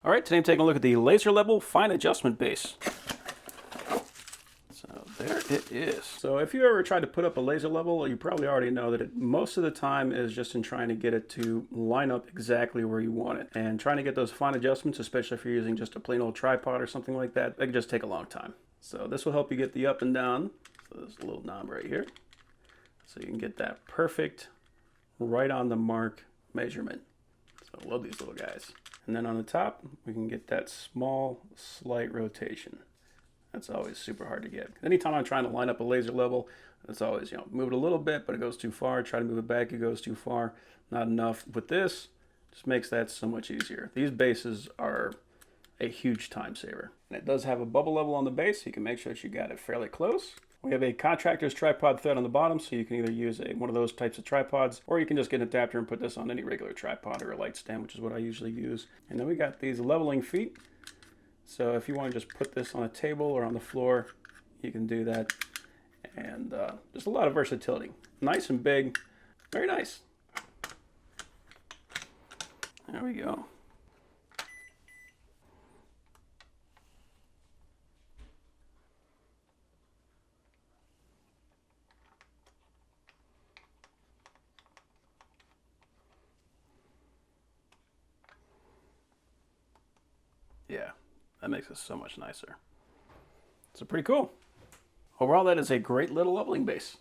All right, today I'm taking a look at the laser level fine adjustment base. So there it is. So if you ever tried to put up a laser level, you probably already know that most of the time is just in trying to get it to line up exactly where you want it. And trying to get those fine adjustments, especially if you're using just a plain old tripod or something like that, they can just take a long time. So this will help you get the up and down. So there's a little knob right here. So you can get that perfect, right on the mark measurement. So I love these little guys. And then on the top, we can get that small, slight rotation. That's always super hard to get. Anytime I'm trying to line up a laser level, it's always, move it a little bit, but it goes too far. Try to move it back, it goes too far. Not enough. With this, just makes that so much easier. These bases are a huge time saver. And it does have a bubble level on the base, so you can make sure that you got it fairly close. We have a contractor's tripod thread on the bottom, so you can either use one of those types of tripods, or you can just get an adapter and put this on any regular tripod or a light stand, which is what I usually use. And then we got these leveling feet. So if you want to just put this on a table or on the floor, you can do that. And just a lot of versatility. Nice and big, very nice. There we go. Yeah, that makes it so much nicer. So pretty cool. Overall, that is a great little leveling base.